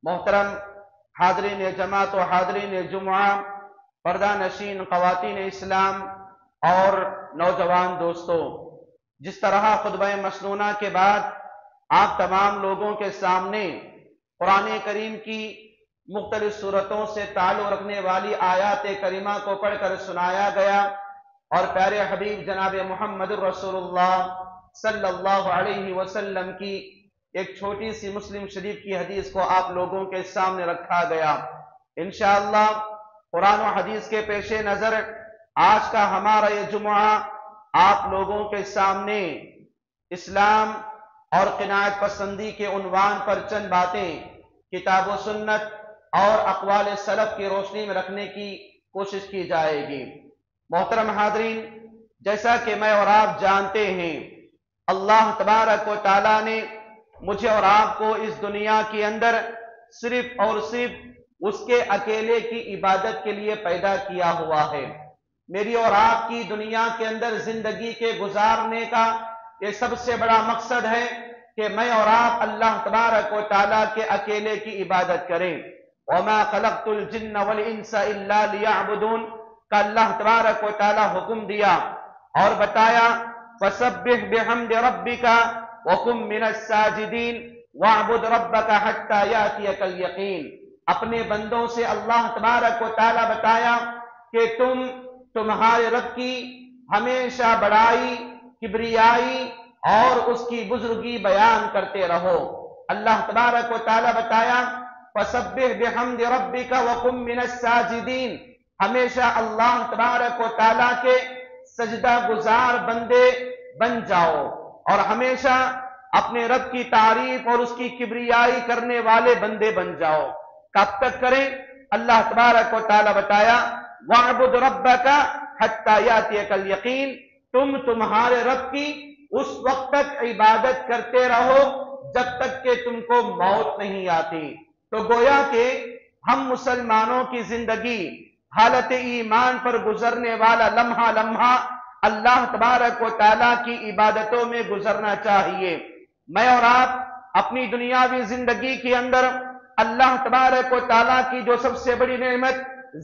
محترم حاضرین جماعت و حاضرین جمعہ، پردہ نشین خواتین اسلام اور نوجوان دوستو، جس طرح خطبہ مسنونہ کے بعد آپ تمام لوگوں کے سامنے قرآن کریم کی مختلف صورتوں سے تعلق رکھنے والی آیات کریمہ کو پڑھ کر سنایا گیا اور پیارے حبیب جناب محمد رسول اللہ صلی اللہ علیہ وسلم کی ایک چھوٹی سی مسلم شریف کی حدیث کو آپ لوگوں کے سامنے رکھا گیا۔ انشاءاللہ قرآن و حدیث کے پیش نظر آج کا ہمارا یہ جمعہ آپ لوگوں کے سامنے اسلام اور قناعت پسندی کے عنوان پر چند باتیں کتاب و سنت اور اقوال سلف کی روشنی میں رکھنے کی کوشش کی جائے گی۔ محترم حاضرین، جیسا کہ میں اور آپ جانتے ہیں، اللہ تبارک و تعالیٰ نے مجھے اور آپ کو اس دنیا کے اندر صرف اور صرف اس کے اکیلے کی عبادت کے لیے پیدا کیا ہوا ہے۔ میری اور آپ کی دنیا کے اندر زندگی کے گزارنے کا یہ سب سے بڑا مقصد ہے کہ میں اور آپ اللہ تبارک و تعالیٰ کے اکیلے کی عبادت کریں۔ وَمَا خَلَقْتُ الْجِنَّ وَالْإِنسَ إِلَّا لِيَعْبُدُونَ کا اللہ تبارک و تعالیٰ حکم دیا اور بتایا فَسَبِّحْ بِحَمْدِ رَبِّكَ وَقُمْ مِنَ السَّاجِدِينَ وَاعْبُدْ رَبَّكَ حَتَّى يَأْتِيَكَ الْيَقِينُ۔ اپنے بندوں سے اللہ تبارک و تعالیٰ بتایا کہ تمہارے رب کی ہمیشہ بڑائی، کبریائی اور اس کی بزرگی بیان کرتے رہو۔ اللہ تبارک و تعالیٰ بتایا فَسَبِّحْ بِحَمْدِ رَبِّكَ وَقُمْ مِنَ السَّاجِدِينَ، ہمیشہ اللہ تبارک و تعالیٰ کے سجدہ گزار بندے بن جاؤ اور ہمیشہ اپنے رب کی تعریف اور اس کی کبریائی کرنے والے بندے بن جاؤ۔ کب تک کریں؟ اللہ تبارک و تعالیٰ بتایا وَاعْبُدْ رَبَّكَ حَتَّى يَأْتِيَكَ الْيَقِينُ، تمہارے رب کی اس وقت تک عبادت کرتے رہو جب تک کہ تم کو موت نہیں آتی۔ تو گویا کہ ہم مسلمانوں کی زندگی حالت ایمان پر گزرنے والا لمحہ لمحہ اللہ تبارک و تعالیٰ کی عبادتوں میں گزرنا چاہیے۔ میں اور آپ اپنی دنیاوی زندگی کے اندر اللہ تبارک و تعالیٰ کی جو سب سے بڑی نعمت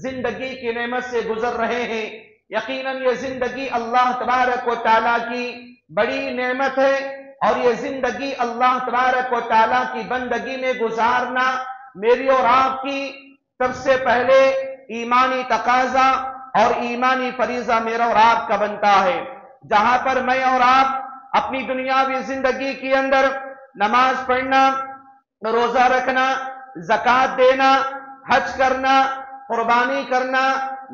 زندگی کی نعمت سے گزر رہے ہیں، یقیناً یہ زندگی اللہ تبارک و تعالیٰ کی بڑی نعمت ہے اور یہ زندگی اللہ تبارک و تعالیٰ کی بندگی میں گزارنا میری اور آپ کی سب سے پہلے ایمانی تقاضا اور ایمانی فریضہ میرا اور آپ کا بنتا ہے۔ جہاں پر میں اور آپ اپنی دنیاوی زندگی کے اندر نماز پڑھنا، روزہ رکھنا، زکوٰۃ دینا، حج کرنا، قربانی کرنا،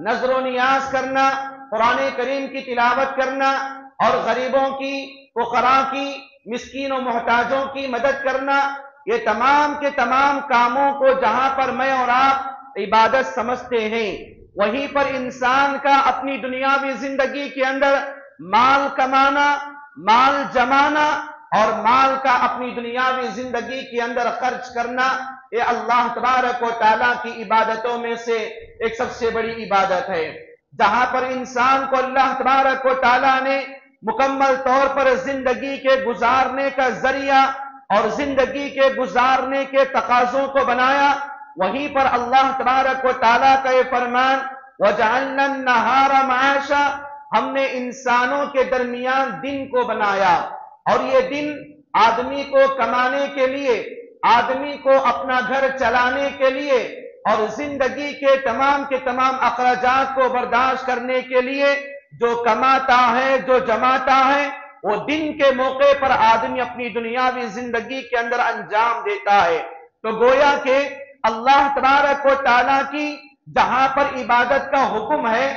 نذر و نیاز کرنا، قرآن کریم کی تلاوت کرنا اور غریبوں کی، فقراء کی، مسکین و محتاجوں کی مدد کرنا، یہ تمام کے تمام کاموں کو جہاں پر میں اور آپ عبادت سمجھتے ہیں، وہیں پر انسان کا اپنی دنیاوی زندگی کے اندر مال کمانا، مال جمانا اور مال کا اپنی دنیاوی زندگی کے اندر خرچ کرنا، یہ اللہ تبارک و تعالیٰ کی عبادتوں میں سے ایک سب سے بڑی عبادت ہے۔ جہاں پر انسان کو اللہ تبارک و تعالیٰ نے مکمل طور پر زندگی کے گزارنے کا ذریعہ اور زندگی کے گزارنے کے تقاضوں کو بنایا، وہیں پر اللہ تبارک و تعالیٰ کا یہ فرمان وَجَعَلْنَا النَّهَارَ مَعَاشًا، ہم نے انسانوں کے درمیان دن کو بنایا اور یہ دن آدمی کو کمانے کے لیے، آدمی کو اپنا گھر چلانے کے لیے اور زندگی کے تمام اخراجات کو برداشت کرنے کے لیے جو کماتا ہے، جو جماتا ہے، وہ دن کے موقع پر آدمی اپنی دنیاوی زندگی کے اندر انجام دیتا ہے۔ تو گویا کہ اللہ تبارک و تعالیٰ کی جہاں پر عبادت کا حکم ہے،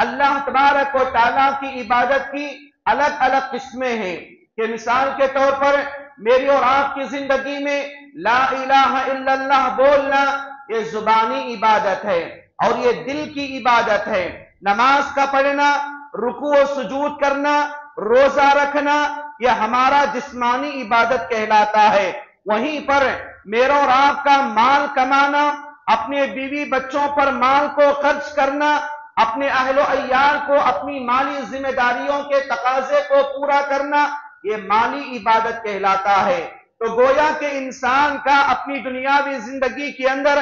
اللہ تبارک و تعالیٰ کی عبادت کی الگ الگ قسمیں ہیں کہ مثال کے طور پر میری اور آپ کی زندگی میں لا الہ الا اللہ بولنا یہ زبانی عبادت ہے اور یہ دل کی عبادت ہے۔ نماز کا پڑھنا، رکوع و سجود کرنا، روزہ رکھنا، یہ ہمارا جسمانی عبادت کہلاتا ہے۔ وہیں پر میرا اور آپ کا مال کمانا، اپنے بیوی بچوں پر مال کو خرچ کرنا، اپنے اہل و عیال کو اپنی مالی ذمہ داریوں کے تقاضے کو پورا کرنا، یہ مالی عبادت کہلاتا ہے۔ تو گویا کہ انسان کا اپنی دنیاوی زندگی کے اندر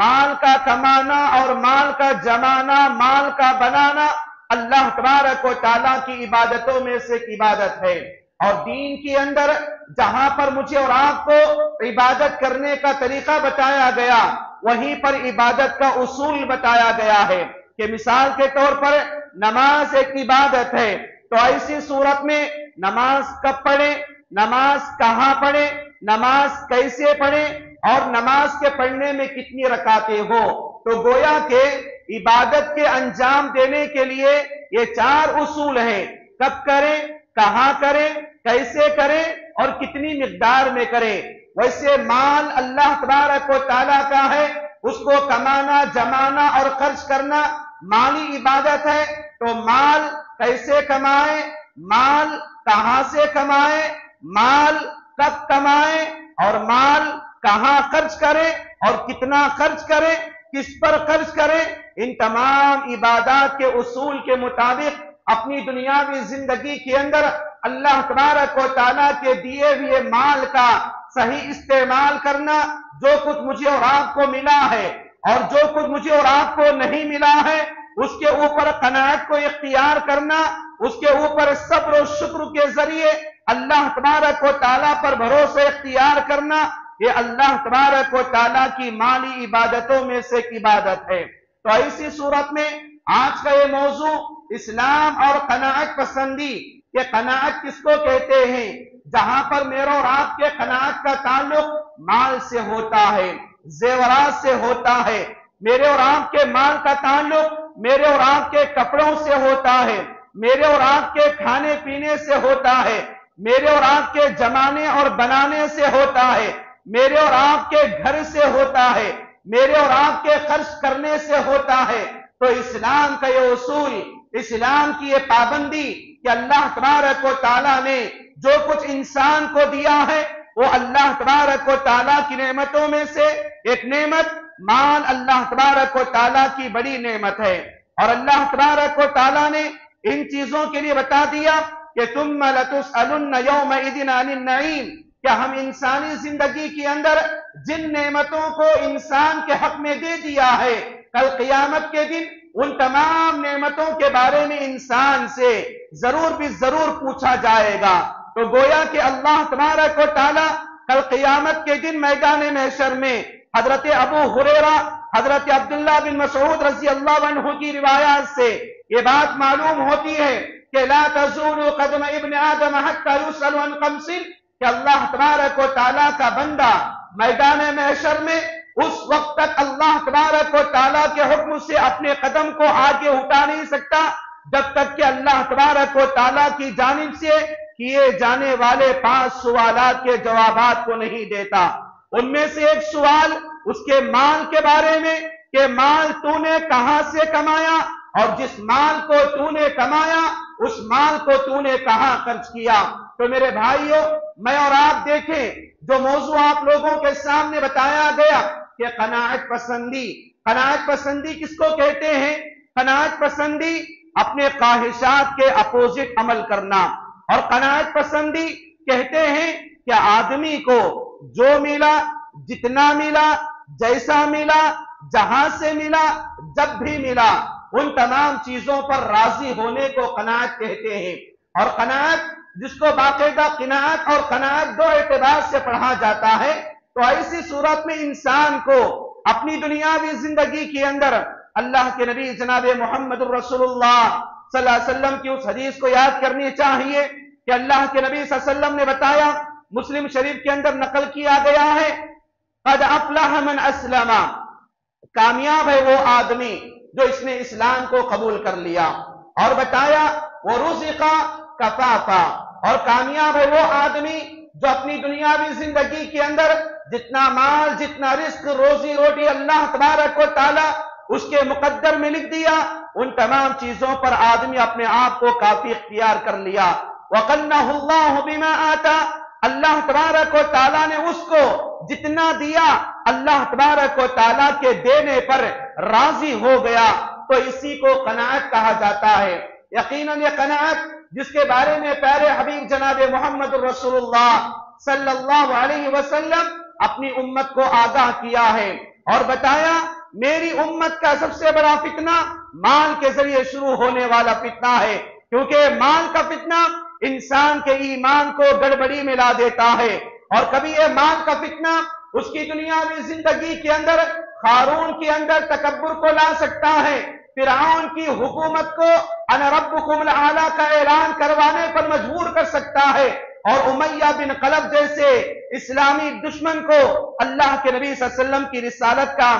مال کا کمانا اور مال کا جمانا، مال کا بنانا اللہ تبارک و تعالیٰ کی عبادتوں میں سے ایک عبادت ہے۔ اور دین کے اندر جہاں پر مجھے اور آپ کو عبادت کرنے کا طریقہ بتایا گیا، وہیں پر عبادت کا اصول بتایا گیا ہے کہ مثال کے طور پر نماز ایک عبادت ہے، تو ایسی صورت میں نماز کب پڑھیں، نماز کہاں پڑھیں، نماز کیسے پڑھیں، اور نماز کے پڑھنے میں کتنی رکعتیں ہو۔ تو گویا کہ عبادت کے انجام دینے کے لیے یہ 4 اصول ہیں، کب کریں، کہاں کریں، کیسے کریں اور کتنی مقدار میں کریں۔ ویسے مال اللہ تبارک و تعالیٰ کا ہے، اس کو کمانا، جمانا اور خرچ کرنا مالی عبادت ہے، تو مال کیسے کمائیں، مال کہاں سے کمائیں، مال کب کمائیں اور مال کہاں خرچ کریں اور کتنا خرچ کریں، کس پر خرچ کریں، ان تمام عبادات کے اصول کے مطابق اپنی دنیاوی زندگی کے اندر اللہ تبارک و تعالیٰ کے دیے ہوئے مال کا صحیح استعمال کرنا، جو کچھ مجھے اور آپ کو ملا ہے اور جو کچھ مجھے اور آپ کو نہیں ملا ہے اس کے اوپر قناعت کو اختیار کرنا، اس کے اوپر صبر و شکر کے ذریعے اللہ تبارک و تعالیٰ پر بھروسہ اختیار کرنا، یہ اللہ تبارک و تعالیٰ کی مالی عبادتوں میں سے ایک عبادت ہے۔ تو ایسی صورت میں آج کا یہ موضوع اسلام اور قناعت پسندی، کہ قناعت کس کو کہتے ہیں، جہاں پر میرا اور آپ کے قناعت کا تعلق مال سے ہوتا ہے، زیورات سے ہوتا ہے، میرے اور آپ کے مال کا تعلق میرے اور آپ کے کپڑوں سے ہوتا ہے، میرے اور آپ کے کھانے پینے سے ہوتا ہے، میرے اور آپ کے جمانے اور بنانے سے ہوتا ہے، میرے اور آپ کے گھر سے ہوتا ہے، میرے اور آپ کے خرچ کرنے سے ہوتا ہے۔ تو اسلام کا یہ اصول، اسلام کی یہ پابندی کہ اللہ تبارک و تعالیٰ نے جو کچھ انسان کو دیا ہے وہ اللہ تبارک و تعالیٰ کی نعمتوں میں سے ایک نعمت مال اللہ تبارک و تعالیٰ کی بڑی نعمت ہے، اور اللہ تبارک و تعالیٰ نے ان چیزوں کے لیے بتا دیا کہ ثم لتسألن یومئذ عن النعیم، کہ ہم انسانی زندگی کے اندر جن نعمتوں کو انسان کے حق میں دے دیا ہے، کل قیامت کے دن ان تمام نعمتوں کے بارے میں انسان سے ضرور بھی ضرور پوچھا جائے گا۔ تو گویا کہ اللہ تبارک و تعالیٰ کل قیامت کے دن میدان محشر میں حضرت ابو ہریرہ، حضرت عبداللہ بن مسعود رضی اللہ عنہ کی روایات سے یہ بات معلوم ہوتی ہے کہ لا تزول قدم ابن آدم حتی یسأل عن خمس، کہ اللہ تبارک و تعالیٰ کا بندہ میدان محشر میں اس وقت تک اللہ تبارک و تعالیٰ کے حکم سے اپنے قدم کو آگے اٹھا نہیں سکتا جب تک کہ اللہ تبارک و تعالیٰ کی جانب سے کیے جانے والے 5 سوالات کے جوابات کو نہیں دیتا۔ ان میں سے ایک سوال اس کے مال کے بارے میں کہ مال تو نے کہاں سے کمایا، اور جس مال کو تو نے کمایا اس مال کو تو نے کہاں خرچ کیا۔ تو میرے بھائیوں، میں اور آپ دیکھیں جو موضوع آپ لوگوں کے سامنے بتایا گیا کہ قناعت پسندی، قناعت پسندی کس کو کہتے ہیں؟ قناعت پسندی اپنے خواہشات کے اپوزٹ عمل کرنا، اور قناعت پسندی کہتے ہیں کہ آدمی کو جو ملا، جتنا ملا، جیسا ملا، جہاں سے ملا، جب بھی ملا، ان تمام چیزوں پر راضی ہونے کو قناعت کہتے ہیں۔ اور قناعت جس کو باقاعدہ قناعت اور قناعت 2 اعتبار سے پڑھا جاتا ہے، تو ایسی صورت میں انسان کو اپنی دنیاوی زندگی کے اندر اللہ کے نبی جناب محمد رسول اللہ صلی اللہ علیہ وسلم کی اس حدیث کو یاد کرنی چاہیے کہ اللہ کے نبی صلی اللہ علیہ وسلم نے بتایا، مسلم شریف کے اندر نقل کیا گیا ہے، قد افلح من اسلم، کامیاب ہے وہ آدمی جو اس نے اسلام کو قبول کر لیا، اور بتایا وہ رزق کفافا، اور کامیاب ہے وہ آدمی جو اپنی دنیاوی زندگی کے اندر جتنا مال، جتنا رزق، روزی روٹی اللہ تبارک و تعالیٰ اس کے مقدر میں لکھ دیا، ان تمام چیزوں پر آدمی اپنے آپ کو کافی اختیار کر لیا۔ وَقَنَّهُ اللَّهُ بِمَا آتَى، اللہ تبارک و تعالیٰ نے اس کو جتنا دیا اللہ تبارک و تعالیٰ کے دینے پر راضی ہو گیا، تو اسی کو قناعت کہا جاتا ہے۔ یقیناً یہ قناعت جس کے بارے میں پیارے حبیب جناب محمد رسول اللہ صلی اللہ علیہ وسلم اپنی امت کو آگاہ کیا ہے اور بتایا میری امت کا سب سے بڑا فتنہ مال کے ذریعے شروع ہونے والا فتنہ ہے، کیونکہ مال کا فتنہ انسان کے ایمان کو گڑبڑی میں لا دیتا ہے، اور کبھی یہ مال کا فتنہ اس کی دنیاوی زندگی کے اندر قارون کے اندر تکبر کو لا سکتا ہے، فرعون کی حکومت کو انا ربکم الاعلی کا اعلان کروانے پر مجبور کر سکتا ہے، اور امیہ بن خلف جیسے اسلامی دشمن کو اللہ کے نبی صلی اللہ علیہ وسلم کی رسالت کا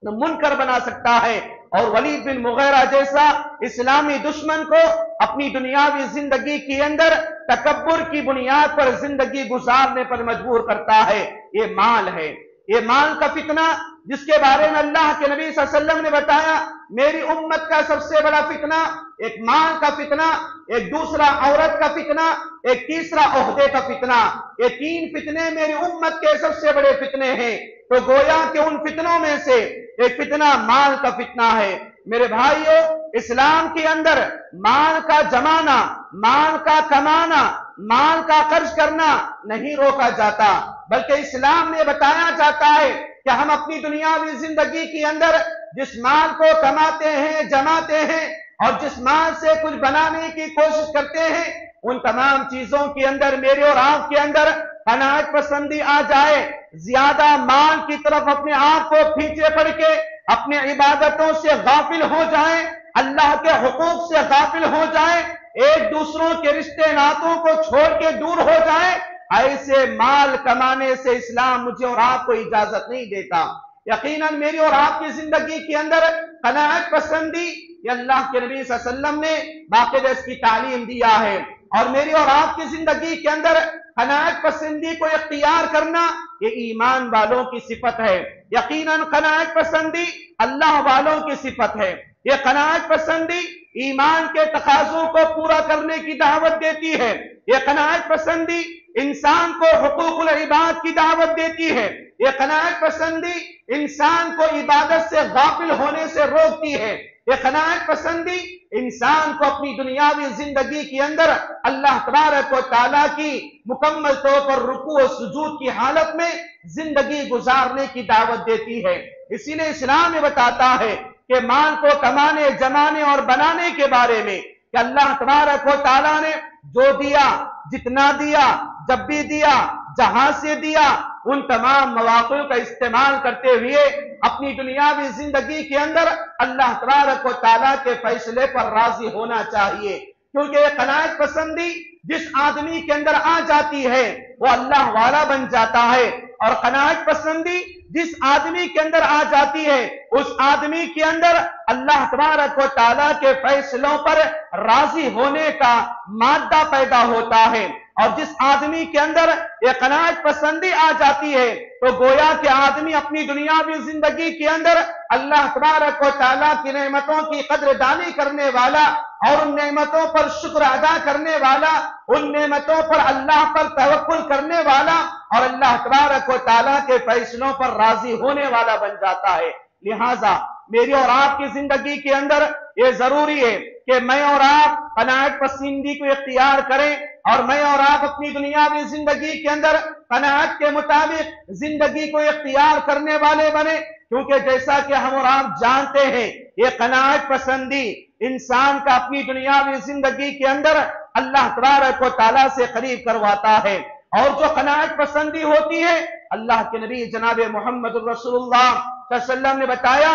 منکر بنا سکتا ہے، اور ولید بن مغیرہ جیسا اسلامی دشمن کو اپنی دنیاوی زندگی کے اندر تکبر کی بنیاد پر زندگی گزارنے پر مجبور کرتا ہے۔ یہ مال ہے، یہ مال کا فتنہ جس کے بارے میں اللہ کے نبی صلی اللہ علیہ وسلم نے بتایا میری امت کا سب سے بڑا فتنہ ایک مال کا فتنہ، ایک دوسرا عورت کا فتنہ، ایک تیسرا عہدے کا فتنہ۔ یہ تین فتنے میری امت کے سب سے بڑے فتنے ہیں، تو گویا کہ ان فتنوں میں سے ایک فتنہ مال کا فتنہ ہے۔ میرے بھائیو، اسلام کے اندر مال کا جمانا، مال کا کمانا، مال کا خرچ کرنا نہیں روکا جاتا، بلکہ اسلام میں بتایا جاتا ہے کہ ہم اپنی دنیاوی زندگی کے اندر جس مال کو کماتے ہیں، جماتے ہیں، اور جس مال سے کچھ بنانے کی کوشش کرتے ہیں، ان تمام چیزوں کے اندر میرے اور آپ کے اندر قناعت پسندی آ جائے، زیادہ مال کی طرف اپنے آپ کو پیچھے پڑ کے اپنے عبادتوں سے غافل ہو جائیں، اللہ کے حقوق سے غافل ہو جائیں، ایک دوسروں کے رشتے ناتوں کو چھوڑ کے دور ہو جائیں، ایسے مال کمانے سے اسلام مجھے اور آپ کو اجازت نہیں دیتا۔ یقیناً میری اور آپ کی زندگی کے اندر قناعت پسندی یہ اللہ کے نبی صلی اللہ علیہ وسلم نے باقاعدہ اس کی تعلیم دیا ہے، اور میری اور آپ کی زندگی کے اندر قناعت پسندی کو اختیار کرنا یہ ایمان والوں کی صفت ہے۔ یقیناً قناعت پسندی اللہ والوں کی صفت ہے۔ یہ قناعت پسندی ایمان کے تقاضوں کو پورا کرنے کی دعوت دیتی ہے۔ یہ قناعت پسندی انسان کو حقوق العباد کی دعوت دیتی ہے۔ یہ قناعت پسندی انسان کو عبادت سے غافل ہونے سے روکتی ہے۔ یہ قناعت پسندی انسان کو اپنی دنیاوی زندگی کے اندر اللہ تبارک و تعالیٰ کی مکمل طور پر رکوع و سجود کی حالت میں زندگی گزارنے کی دعوت دیتی ہے۔ اسی لیے اسلام میں بتاتا ہے کہ مال کو کمانے، جمانے اور بنانے کے بارے میں کہ اللہ تبارک و تعالیٰ نے جو دیا، جتنا دیا، جب بھی دیا، جہاں سے دیا، ان تمام مواقع کا استعمال کرتے ہوئے اپنی دنیاوی زندگی کے اندر اللہ تبارک و تعالیٰ کے فیصلے پر راضی ہونا چاہیے، کیونکہ یہ قناعت پسندی جس آدمی کے اندر آ جاتی ہے وہ اللہ والا بن جاتا ہے، اور قناعت پسندی جس آدمی کے اندر آ جاتی ہے اس آدمی کے اندر اللہ تبارک و تعالیٰ کے فیصلوں پر راضی ہونے کا مادہ پیدا ہوتا ہے، اور جس آدمی کے اندر یہ قناعت پسندی آ جاتی ہے تو گویا کہ آدمی اپنی دنیاوی زندگی کے اندر اللہ تبارک و تعالیٰ کی نعمتوں کی قدردانی کرنے والا، اور ان نعمتوں پر شکر ادا کرنے والا، ان نعمتوں پر اللہ پر توکل کرنے والا، اور اللہ تبارک و تعالیٰ کے فیصلوں پر راضی ہونے والا بن جاتا ہے۔ لہٰذا میری اور آپ کی زندگی کے اندر یہ ضروری ہے کہ میں اور آپ قناعت پسندی کو اختیار کریں، اور میں اور آپ اپنی دنیاوی زندگی کے اندر قناعت کے مطابق زندگی کو اختیار کرنے والے بنے، کیونکہ جیسا کہ ہم اور آپ جانتے ہیں یہ قناعت پسندی انسان کا اپنی دنیاوی زندگی کے اندر اللہ تبارک و تعالیٰ سے قریب کرواتا ہے، اور جو قناعت پسندی ہوتی ہے اللہ کے نبی جناب محمد رسول اللہ صلی اللہ علیہ وسلم نے بتایا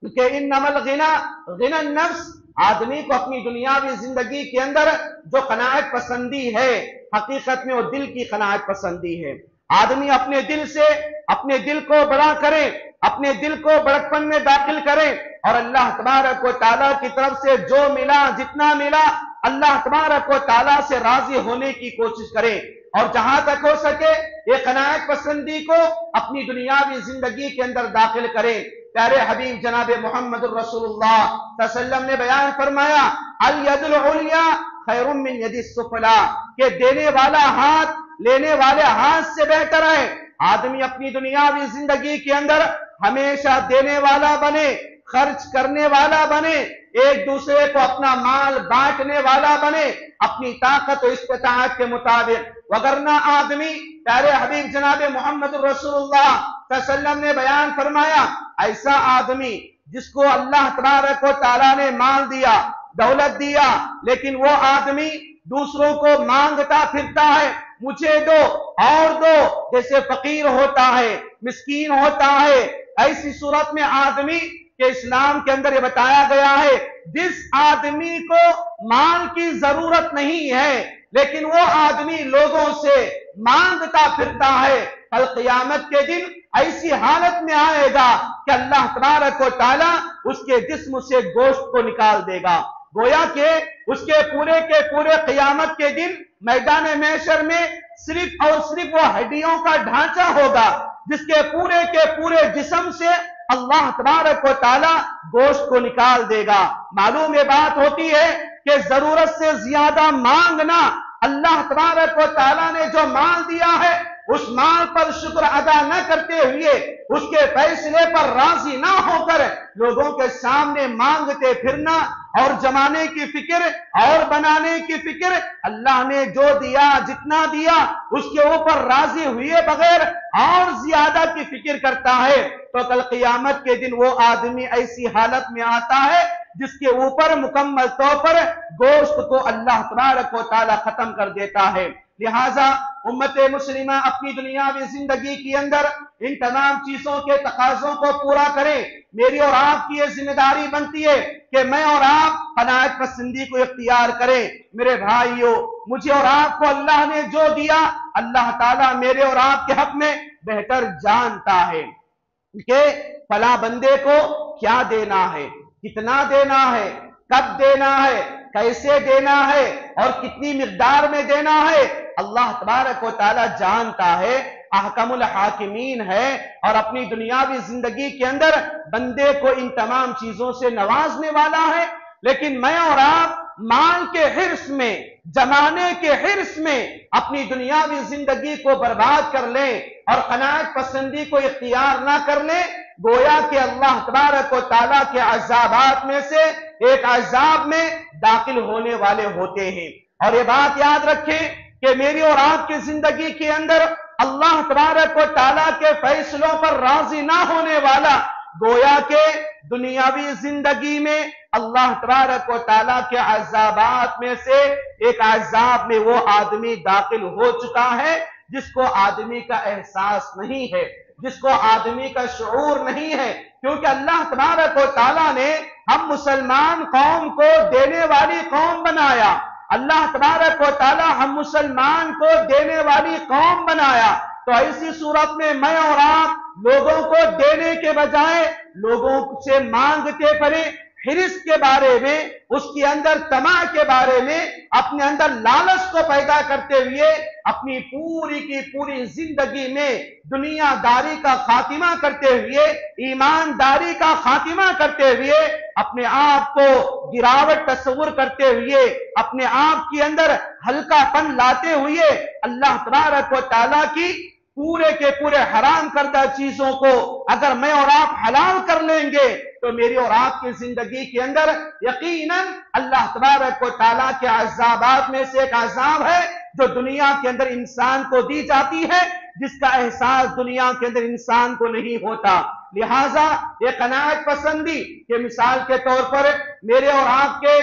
کہ انما الغنا غنى النفس، آدمی کو اپنی دنیاوی زندگی کے اندر جو قناعت پسندی ہے حقیقت میں وہ دل کی قناعت پسندی ہے۔ آدمی اپنے دل سے اپنے دل کو بڑا کرے، اپنے دل کو بڑکپن میں داخل کرے، اور اللہ تبارک و تعالیٰ کی طرف سے جو ملا، جتنا ملا، اللہ تبارک و تعالیٰ سے راضی ہونے کی کوشش کرے، اور جہاں تک ہو سکے یہ قناعت پسندی کو اپنی دنیاوی زندگی کے اندر داخل کرے۔ پیارے حبیب جناب محمد رسول اللہ صلی اللہ علیہ وسلم نے بیان فرمایا الید العلیا خیر من ید السفلی، کہ دینے والا ہاتھ لینے والے ہاتھ سے بہتر ہے۔ آدمی اپنی دنیاوی زندگی کے اندر ہمیشہ دینے والا بنے، خرچ کرنے والا بنے، ایک دوسرے کو اپنا مال بانٹنے والا بنے اپنی طاقت و استطاعت کے مطابق، وگرنہ آدمی، پیارے حبیب جناب محمد رسول اللہ صلی اللہ علیہ وسلم نے بیان فرمایا، ایسا آدمی جس کو اللہ تبارک و تعالیٰ نے مال دیا، دولت دیا، لیکن وہ آدمی دوسروں کو مانگتا پھرتا ہے، مجھے دو اور دو، جیسے فقیر ہوتا ہے، مسکین ہوتا ہے، ایسی صورت میں آدمی کہ اسلام کے اندر یہ بتایا گیا ہے جس آدمی کو مال کی ضرورت نہیں ہے لیکن وہ آدمی لوگوں سے مانگتا پھرتا ہے، کل قیامت کے دن ایسی حالت میں آئے گا کہ اللہ تبارک و تعالیٰ اس کے جسم سے گوشت کو نکال دے گا، گویا کہ اس کے پورے قیامت کے دن میدان محشر میں صرف اور صرف وہ ہڈیوں کا ڈھانچہ ہوگا جس کے پورے جسم سے اللہ تبارک و تعالیٰ گوشت کو نکال دے گا۔ معلوم یہ بات ہوتی ہے کہ ضرورت سے زیادہ مانگنا، اللہ تبارک و تعالیٰ نے جو مال دیا ہے اس مال پر شکر ادا نہ کرتے ہوئے، اس کے فیصلے پر راضی نہ ہو کر لوگوں کے سامنے مانگتے پھرنا اور جمانے کی فکر اور بنانے کی فکر، اللہ نے جو دیا جتنا دیا اس کے اوپر راضی ہوئے بغیر اور زیادہ کی فکر کرتا ہے تو کل قیامت کے دن وہ آدمی ایسی حالت میں آتا ہے جس کے اوپر مکمل طور پر گوشت کو اللہ تبارک و تعالیٰ ختم کر دیتا ہے۔ لہٰذا امت مسلمہ اپنی دنیاوی زندگی کے اندر ان تمام چیزوں کے تقاضوں کو پورا کریں۔ میری اور آپ کی یہ ذمہ داری بنتی ہے کہ میں اور آپ قناعت پسندی کو اختیار کریں۔ میرے بھائیو، مجھے اور آپ کو اللہ نے جو دیا اللہ تعالیٰ میرے اور آپ کے حق میں بہتر جانتا ہے کہ فلاں بندے کو کیا دینا ہے، کتنا دینا ہے، کب دینا ہے، کیسے دینا ہے اور کتنی مقدار میں دینا ہے، اللہ تبارک و تعالیٰ جانتا ہے، احکم الحاکمین ہے اور اپنی دنیاوی زندگی کے اندر بندے کو ان تمام چیزوں سے نوازنے والا ہے۔ لیکن میں اور آپ مال کے حرص میں، جمانے کے حرص میں اپنی دنیاوی زندگی کو برباد کر لیں اور قناعت پسندی کو اختیار نہ کر لیں، گویا کہ اللہ تبارک و تعالیٰ کے عذابات میں سے ایک عذاب میں داخل ہونے والے ہوتے ہیں۔ اور یہ بات یاد رکھیں کہ میری اور آپ کی زندگی کے اندر اللہ تبارک و تعالیٰ کے فیصلوں پر راضی نہ ہونے والا، گویا کہ دنیاوی زندگی میں اللہ تبارک و تعالیٰ کے عذابات میں سے ایک عذاب میں وہ آدمی داخل ہو چکا ہے جس کو آدمی کا احساس نہیں ہے، جس کو آدمی کا شعور نہیں ہے، کیونکہ اللہ تبارک و تعالیٰ نے ہم مسلمان قوم کو دینے والی قوم بنایا، اللہ تبارک و تعالیٰ ہم مسلمان کو دینے والی قوم بنایا، تو ایسی صورت میں میں اور آپ لوگوں کو دینے کے بجائے لوگوں سے مانگتے پھریں، حرص کے بارے میں، اس کے اندر طمع کے بارے میں، اپنے اندر لالچ کو پیدا کرتے ہوئے اپنی پوری کی پوری زندگی میں دنیا داری کا خاتمہ کرتے ہوئے، ایمانداری کا خاتمہ کرتے ہوئے، اپنے آپ کو گراوٹ تصور کرتے ہوئے، اپنے آپ کے اندر ہلکا پن لاتے ہوئے اللہ تبارک و تعالیٰ کی پورے کے پورے حرام کردہ چیزوں کو اگر میں اور آپ حلال کر لیں گے تو میری اور آپ کی زندگی کے اندر یقیناً اللہ تبارک و تعالیٰ کے عذابات میں سے ایک عذاب ہے جو دنیا کے اندر انسان کو دی جاتی ہے، جس کا احساس دنیا کے اندر انسان کو نہیں ہوتا۔ لہٰذا یہ قناعت پسندی کہ مثال کے طور پر میرے اور آپ کے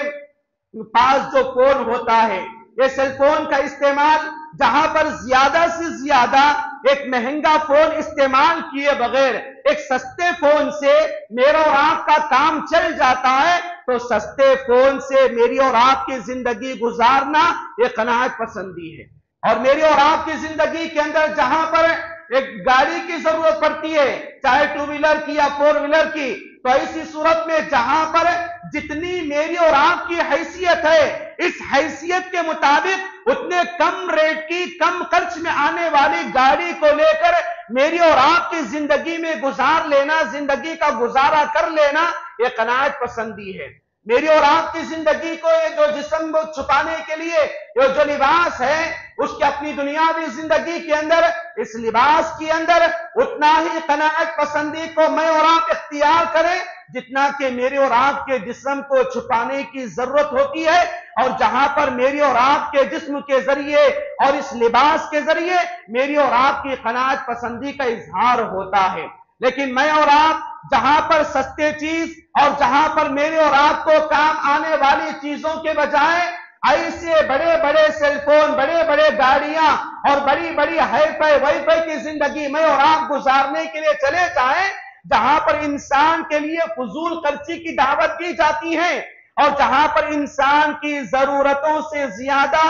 پاس جو فون ہوتا ہے، یہ سیل فون کا استعمال جہاں پر زیادہ سے زیادہ ایک مہنگا فون استعمال کیے بغیر ایک سستے فون سے میرا اور آپ کا کام چل جاتا ہے، تو سستے فون سے میری اور آپ کی زندگی گزارنا یہ قناعت پسندی ہے۔ اور میری اور آپ کی زندگی کے اندر جہاں پر ایک گاڑی کی ضرورت پڑتی ہے، چاہے ٹو ویلر کی یا فور ویلر کی، تو ایسی صورت میں جہاں پر جتنی میری اور آپ کی حیثیت ہے اس حیثیت کے مطابق اتنے کم ریٹ کی، کم خرچ میں آنے والی گاڑی کو لے کر میری اور آپ کی زندگی میں گزار لینا، زندگی کا گزارا کر لینا، یہ قناعت پسندی ہے۔ میری اور آپ کی زندگی کو یہ جو جسم کو چھپانے کے لیے یہ جو لباس ہے، اس کی اپنی دنیاوی زندگی کے اندر اس لباس کے اندر اتنا ہی قناعت پسندی کو میں اور آپ اختیار کریں جتنا کہ میرے اور آپ کے جسم کو چھپانے کی ضرورت ہوتی ہے، اور جہاں پر میری اور آپ کے جسم کے ذریعے اور اس لباس کے ذریعے میری اور آپ کی قناعت پسندی کا اظہار ہوتا ہے۔ لیکن میں اور آپ جہاں پر سستے چیز اور جہاں پر میرے اور آپ کو کام آنے والی چیزوں کے بجائے ایسے بڑے بڑے سیل فون، بڑے بڑے گاڑیاں اور بڑی بڑی ہائی فائی وائی فائی کی زندگی میں اور آپ گزارنے کے لیے چلے جائیں، جہاں پر انسان کے لیے فضول خرچی کی دعوت دی جاتی ہے اور جہاں پر انسان کی ضرورتوں سے زیادہ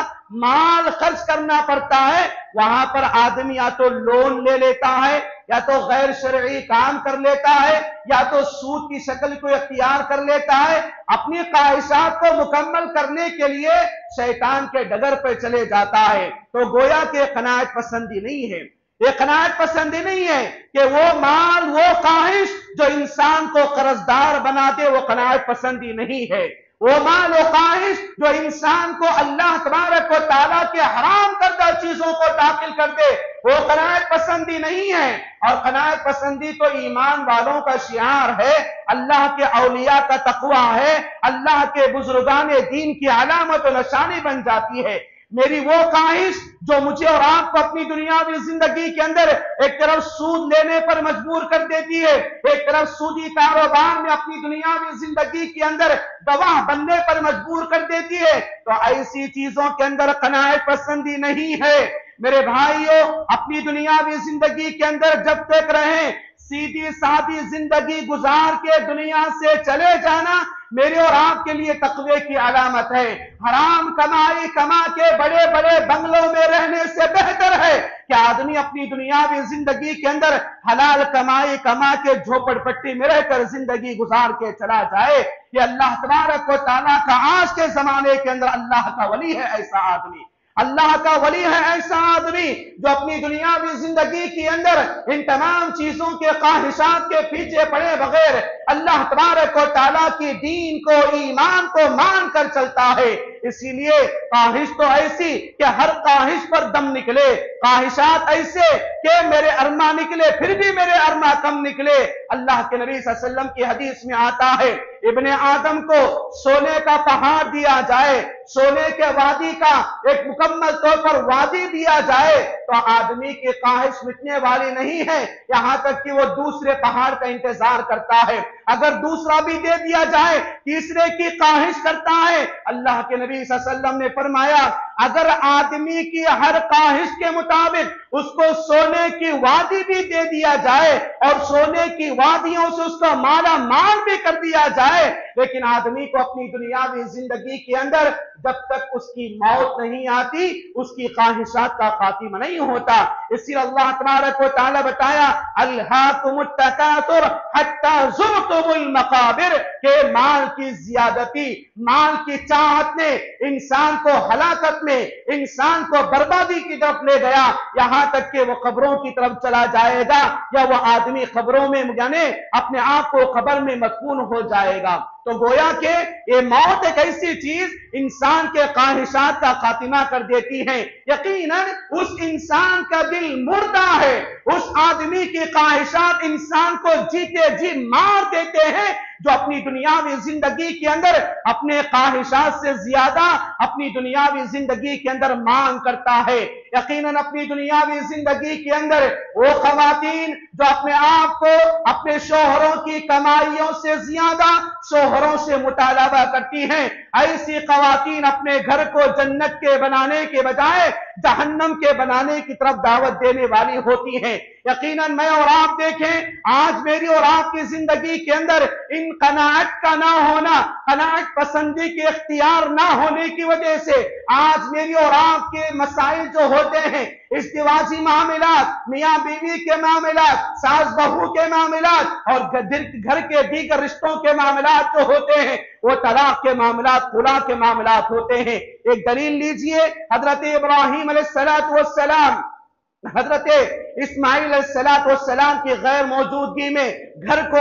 مال خرچ کرنا پڑتا ہے، وہاں پر آدمی یا تو لون لے لیتا ہے، یا تو غیر شرعی کام کر لیتا ہے، یا تو سود کی شکل کو اختیار کر لیتا ہے، اپنی خواہشات کو مکمل کرنے کے لیے شیطان کے ڈگر پہ چلے جاتا ہے۔ تو گویا کہ قناعت پسندی نہیں ہے، یہ قناعت پسندی نہیں ہے کہ وہ مال، وہ خواہش جو انسان کو قرضدار بنا دے، وہ قناعت پسندی نہیں ہے۔ وہ مال و خواہش جو انسان کو اللہ تبارک و تعالیٰ کے حرام کردہ چیزوں کو داخل کر دے، وہ قناعت پسندی نہیں ہے۔ اور قناعت پسندی تو ایمان والوں کا شعار ہے، اللہ کے اولیاء کا تقویٰ ہے، اللہ کے بزرگان دین کی علامت و نشانی بن جاتی ہے۔ میری وہ خواہش جو مجھے اور آپ کو اپنی دنیاوی زندگی کے اندر ایک طرف سود لینے پر مجبور کر دیتی ہے، ایک طرف سودی کاروبار میں اپنی دنیاوی زندگی کے اندر گواہ بننے پر مجبور کر دیتی ہے، تو ایسی چیزوں کے اندر قناعت پسندی نہیں ہے۔ میرے بھائیوں، اپنی دنیاوی زندگی کے اندر جب تک رہیں سیدھی سادی زندگی گزار کے دنیا سے چلے جانا میرے اور آپ کے لیے تقوی کی علامت ہے۔ حرام کمائی کما کے بڑے بڑے بنگلوں میں رہنے سے بہتر ہے کہ آدمی اپنی دنیاوی زندگی کے اندر حلال کمائی کما کے جھوپڑ پٹی میں رہ کر زندگی گزار کے چلا جائے۔ یہ اللہ تبارک و تعالیٰ کا آج کے زمانے کے اندر اللہ کا ولی ہے ایسا آدمی، اللہ کا ولی ہے ایسا آدمی جو اپنی دنیاوی زندگی کے اندر ان تمام چیزوں کے خواہشات کے پیچھے پڑے بغیر اللہ تبارک و تعالیٰ کی دین کو، ایمان کو مان کر چلتا ہے۔ اسی لیے خواہش تو ایسی کہ ہر خواہش پر دم نکلے، خواہشات ایسے کہ میرے ارما نکلے پھر بھی میرے ارما کم نکلے۔ اللہ کے نبی صلی اللہ علیہ وسلم کی حدیث میں آتا ہے، ابن آدم کو سونے کا پہاڑ دیا جائے، سونے کے وادی کا ایک مکمل طور پر وادی دیا جائے تو آدمی کی خواہش مٹنے والی نہیں ہے، یہاں تک کہ وہ دوسرے پہاڑ کا انتظار کرتا ہے۔ اگر دوسرا بھی دے دیا جائے تیسرے کی خواہش کرتا ہے۔ اللہ کے نبی صلی اللہ علیہ وسلم نے فرمایا اگر آدمی کی ہر خواہش کے مطابق اس کو سونے کی وادی بھی دے دیا جائے اور سونے کی وادیوں سے اس کو مالا مال بھی کر دیا جائے، لیکن آدمی کو اپنی دنیاوی زندگی کے اندر جب تک اس کی موت نہیں آتی اس کی خواہشات کا خاتمہ نہیں ہوتا۔ اسی لیے اللہ تبارک و تعالیٰ بتایا الہاکم التکاثر حتی زرتم المقابر، کہ مال کی زیادتی، مال کی چاہت نے انسان کو ہلاکت میں، انسان کو بربادی کی طرف لے گیا، یہاں تک کہ وہ قبروں کی طرف چلا جائے گا یا وہ آدمی قبروں میں یعنی اپنے آپ کو قبر میں مدفون ہو جائے گا۔ تو گویا کہ یہ موت ایک ایسی چیز انسان کے خواہشات کا خاتمہ کر دیتی ہے۔ یقیناً اس انسان کا دل مردہ ہے، اس آدمی کی خواہشات انسان کو جیتے جی مار دیتے ہیں جو اپنی دنیاوی زندگی کے اندر اپنے خواہشات سے زیادہ اپنی دنیاوی زندگی کے اندر مانگ کرتا ہے۔ یقیناً اپنی دنیاوی زندگی کے اندر وہ خواتین جو اپنے آپ کو اپنے شوہروں کی کمائیوں سے زیادہ شوہروں سے مطالبہ کرتی ہیں، ایسی خواتین اپنے گھر کو جنت کے بنانے کے بجائے جہنم کے بنانے کی طرف دعوت دینے والی ہوتی ہیں۔ یقیناً میں اور آپ دیکھیں آج میری اور آپ کی زندگی کے اندر ان قناعت کا نہ ہونا، قناعت پسندی کے اختیار نہ ہونے کی وجہ سے آج میری اور آپ کے مسائل جو ہوتے ہیں، ازدواجی معاملات، میاں بیوی کے معاملات، ساس بہو کے معاملات اور گھر کے دیگر رشتوں کے معاملات جو ہوتے ہیں وہ طلاق کے معاملات، خلا کے معاملات ہوتے ہیں۔ ایک دلیل لیجئے، حضرت ابراہیم علیہ السلام حضرت اسماعیل علیہ السلام کی غیر موجودگی میں گھر کو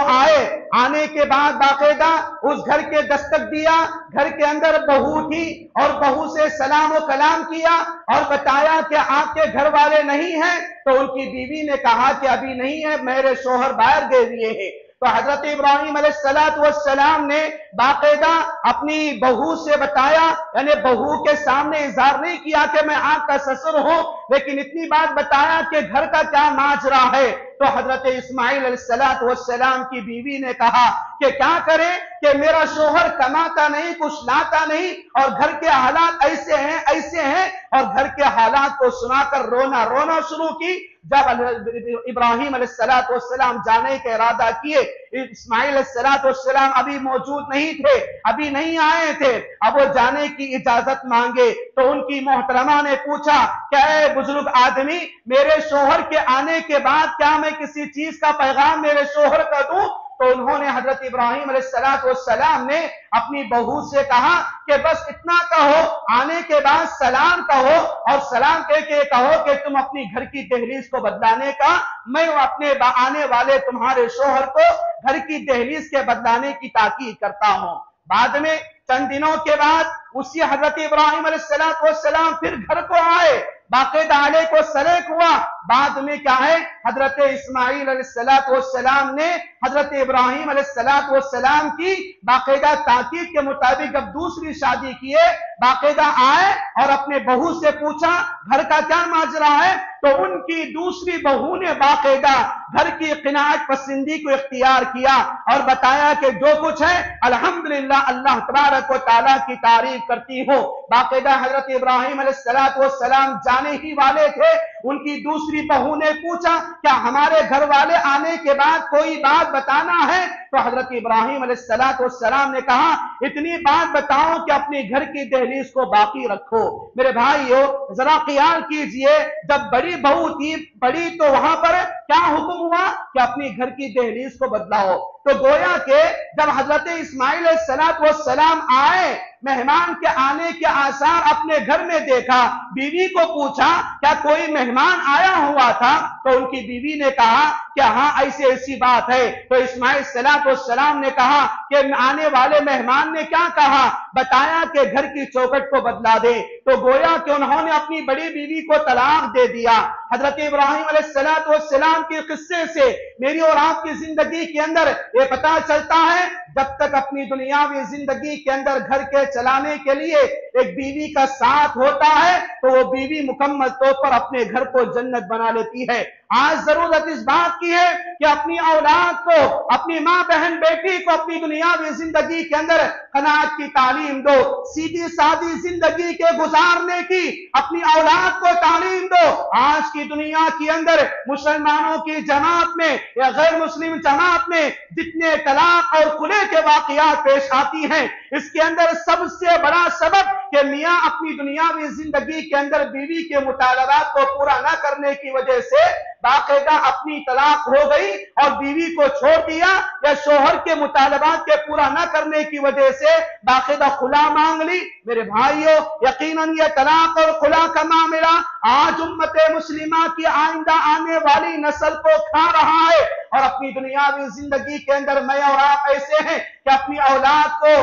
آنے کے بعد باقاعدہ اس گھر کے دستک دیا، گھر کے اندر بہو تھی اور بہو سے سلام و کلام کیا اور بتایا کہ آپ کے گھر والے نہیں ہیں، تو ان کی بیوی نے کہا کہ ابھی نہیں ہے، میرے شوہر باہر گئے ہوئے ہیں۔ تو حضرت ابراہیم علیہ السلام نے باقاعدہ اپنی بہو سے بتایا، یعنی بہو کے سامنے اظہار نہیں کیا کہ میں آپ کا سسر ہوں، لیکن اتنی بات بتایا کہ گھر کا کیا ماجرا ہے۔ تو حضرت اسماعیل علیہ السلام کی بیوی نے کہا کہ کیا کرے کہ میرا شوہر کماتا نہیں، کچھ لاتا نہیں، اور گھر کے حالات ایسے ہیں، اور گھر کے حالات کو سنا کر رونا شروع کی۔ جب ابراہیم علیہ السلام جانے کا ارادہ کیے، اسماعیل علیہ السلام ابھی موجود نہیں تھے، ابھی نہیں آئے تھے، اب وہ جانے کی اجازت مانگے تو ان کی محترمہ نے پوچھا کہ اے بزرگ آدمی، میرے شوہر کے آنے کے بعد کیا میں کسی چیز کا پیغام میرے شوہر کا دوں؟ تو انہوں نے حضرت ابراہیم علیہ السلام نے اپنی بہو سے کہا کہ بس اتنا کہو، آنے کے بعد سلام کہو، اور سلام کہہ کے کہو کہ تم اپنی گھر کی دہلیز کو بدلانے کا، میں اپنے آنے والے تمہارے شوہر کو گھر کی دہلیز کے بدلانے کی تاکید کرتا ہوں۔ بعد میں چند دنوں کے بعد اسی حضرت ابراہیم علیہ السلام پھر گھر کو آئے، باقاعدہ علیہ کو سلیک ہوا۔ بعد میں کیا ہے، حضرت اسماعیل علیہ السلام نے حضرت ابراہیم علیہ السلام کی باقاعدہ تاکید کے مطابق اب دوسری شادی کیے، باقاعدہ آئے اور اپنے بہو سے پوچھا گھر کا کیا ماجرا ہے، تو ان کی دوسری بہو نے باقاعدہ گھر کی قناعت پسندی کو اختیار کیا اور بتایا کہ جو کچھ ہے الحمدللہ اللہ تبارک و تعالیٰ کی تعریف کرتی ہو۔ باقاعدہ حضرت ابراہیم علیہ السلام جانے ہی والے تھے، ان کی دوسری بہو نے پوچھا کیا ہمارے گھر والے آنے کے بعد کوئی بات بتانا ہے؟ تو حضرت ابراہیم علیہ السلام نے کہا اتنی بات بتاؤ کہ اپنی گھر کی دہلیز کو باقی رکھو۔ میرے بھائیو ذرا خیال کیجئے، جب بڑی بہو تھی بڑی تو وہاں پر کیا حکم ہوا کہ اپنی گھر کی دہلیز کو بدلاؤ۔ تو گویا کہ جب حضرت اسماعیل علیہ السلام آئے، مہمان کے آنے کے آثار اپنے گھر میں دیکھا، بیوی کو پوچھا کیا کوئی مہمان آیا ہوا تھا؟ تو ان کی بیوی نے کہا کہ ہاں ایسی بات ہے۔ تو اسماعیل علیہ السلام نے کہا کہ آنے والے مہمان نے کیا کہا، بتایا کہ گھر کی چوکھٹ کو بدلا دے۔ تو گویا کہ انہوں نے اپنی بڑی بیوی کو طلاق دے دیا۔ حضرت ابراہیم علیہ السلام کے قصے سے میری اور آپ کی زندگی کے اندر یہ پتہ چلتا ہے، جب تک اپنی دنیاوی زندگی کے اندر گھر کے چلانے کے لیے ایک بیوی کا ساتھ ہوتا ہے تو وہ بیوی مکمل طور پر اپنے گھر کو جنت بنا لیتی ہے۔ آج ضرورت اس بات کی ہے کہ اپنی اولاد کو، اپنی ماں بہن بیٹی کو اپنی دنیاوی زندگی کے اندر قناعت کی تعلیم دو، سیدھی سادی زندگی کے گزارنے کی اپنی اولاد کو تعلیم دو۔ آج کی دنیا کے اندر مسلمانوں کی جماعت میں یا غیر مسلم جماعت میں جتنے طلاق اور خلع کے واقعات پیش آتی ہیں، اس کے اندر سب سے بڑا سبب کہ میاں اپنی دنیاوی زندگی کے اندر بیوی کے مطالبات کو پورا نہ کرنے کی وجہ سے باقاعدہ اپنی طلاق ہو گئی اور بیوی کو چھوڑ دیا، یا شوہر کے مطالبات کے پورا نہ کرنے کی وجہ سے باقاعدہ خلا مانگ لی۔ میرے بھائیوں یقیناً یہ طلاق اور خلا کا معاملہ آج امت مسلمہ کی آئندہ آنے والی نسل کو کھا رہا ہے، اور اپنی دنیاوی زندگی کے اندر میں اور آپ ایسے ہیں کہ اپنی اولاد کو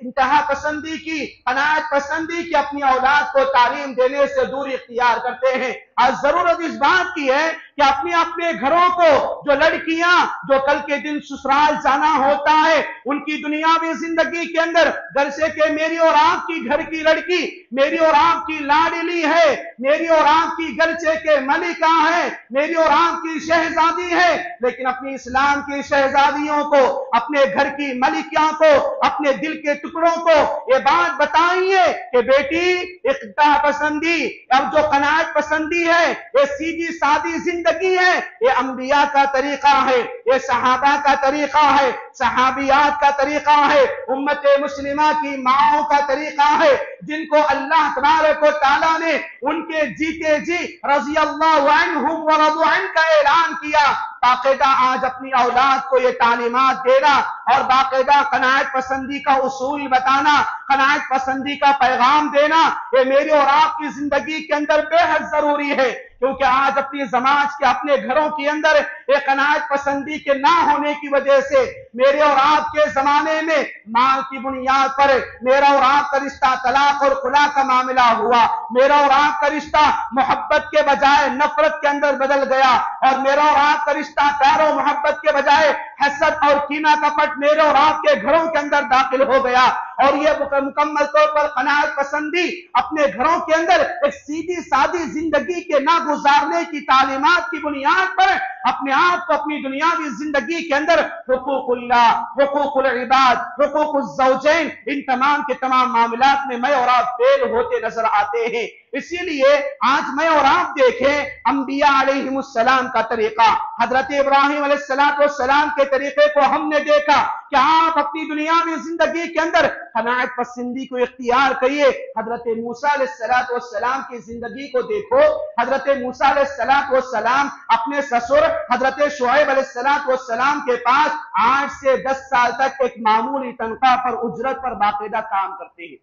انتہا پسندی کی، قناعت پسندی کی اپنی اولاد کو تعلیم دینے سے دوری اختیار کرتے ہیں۔ آج ضرورت اس بات کی ہے کہ اپنے گھروں کو، جو لڑکیاں جو کل کے دن سسرال جانا ہوتا ہے، ان کی دنیاوی زندگی کے اندر گھر سے کہ میری اور آپ کی گھر کی لڑکی میری اور آپ کی لاڈلی ہے، میری اور آپ کی گرچہ کے ملکہ ہے، میری اور آپ کی شہزادی ہے، لیکن اپنی اسلام کی شہزادیوں کو، اپنے گھر کی ملکیاں کو، اپنے دل کے ٹکڑوں کو یہ بات بتائیے کہ بیٹی انتہا پسندی، اب جو قناعت پسندی ہے، یہ سیدھی سادی زندگی ہے، یہ انبیاء کا طریقہ ہے، یہ صحابہ کا طریقہ ہے، صحابیات کا طریقہ ہے، امت مسلمہ کی ماؤں کا طریقہ ہے، جن کو اللہ تبارک و تعالیٰ نے ان کے جیتے جی رضی اللہ عنہم ورضوا عنہ کا اعلان کیا۔ باقاعدہ آج اپنی اولاد کو یہ تعلیمات دینا اور باقاعدہ قناعت پسندی کا اصول بتانا، قناعت پسندی کا پیغام دینا، یہ میری اور آپ کی زندگی کے اندر بے حد ضروری ہے کیونکہ آج اپنی سماج کے اپنے گھروں کے اندر ایک قناعت پسندی کے نہ ہونے کی وجہ سے میرے اور آپ کے زمانے میں مال کی بنیاد پر میرا اور آپ کا رشتہ طلاق اور خلا کا معاملہ ہوا، میرا اور آپ کا رشتہ محبت کے بجائے نفرت کے اندر بدل گیا، اور میرا اور آپ کا رشتہ پیار و محبت کے بجائے حسد اور کینہ کپٹ میرے اور آپ کے گھروں کے اندر داخل ہو گیا، اور یہ مکمل طور پر قناعت پسندی اپنے گھروں کے اندر ایک سیدھی سادی زندگی کے نہ گزارنے کی تعلیمات کی بنیاد پر اپنے آپ کو اپنی دنیاوی زندگی کے اندر حقوق اللہ، حقوق العباد، حقوق الزوجین، ان تمام کے تمام معاملات میں میں اور آپ فیل ہوتے نظر آتے ہیں۔ اسی لیے آج میں اور آپ دیکھیں انبیاء علیہم السلام کا طریقہ، حضرت ابراہیم علیہ السلام کے طریقے کو ہم نے دیکھا کہ آپ اپنی دنیاوی زندگی کے اندر قناعت پسندی کو اختیار کریے۔ حضرت موسیٰ علیہ السلام کی زندگی کو دیکھو، حضرت موسیٰ علیہ السلام اپنے سسر حضرت شعیب علیہ السلام کے پاس 8 سے 10 سال تک ایک معمولی تنخواہ پر اجرت پر باقاعدہ کام کرتے ہیں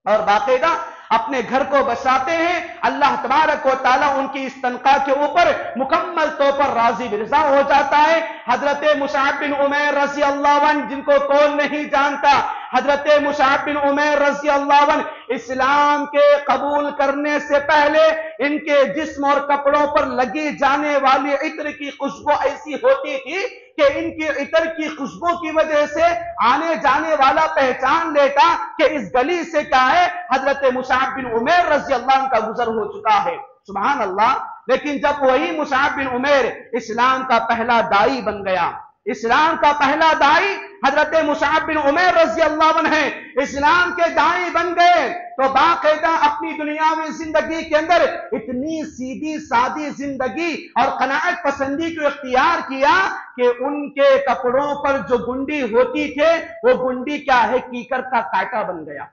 اور باقاعدہ اپنے گھر کو بساتے ہیں۔ اللہ تبارک و تعالیٰ ان کی اس تنخواہ کے اوپر مکمل طور پر راضی برضا ہو جاتا ہے۔ حضرت مصعب بن عمیر رضی اللہ عنہ، جن کو کون نہیں جانتا، حضرت مصعب بن عمیر رضی اللہ عنہ اسلام کے قبول کرنے سے پہلے ان کے جسم اور کپڑوں پر لگی جانے والی عطر کی خوشبو ایسی ہوتی تھی کہ ان کی عطر کی خوشبو کی وجہ سے آنے جانے والا پہچان لیتا کہ اس گلی سے کیا ہے، حضرت مصعب بن عمیر رضی اللہ عنہ کا گزر ہو چکا ہے۔ سبحان اللہ۔ لیکن جب وہی مصعب بن عمیر اسلام کا پہلا دائی بن گیا، اسلام کا پہلا دائی حضرت مصعب بن عمیر رضی اللہ عنہ ہیں، اسلام کے دائی بن گئے، تو باقاعدہ اپنی دنیاوی زندگی کے اندر اتنی سیدھی سادی زندگی اور قناعت پسندی کو اختیار کیا کہ ان کے کپڑوں پر جو گنڈی ہوتی تھے وہ گنڈی کیا ہے، کیکر کا کانٹا بن گیا۔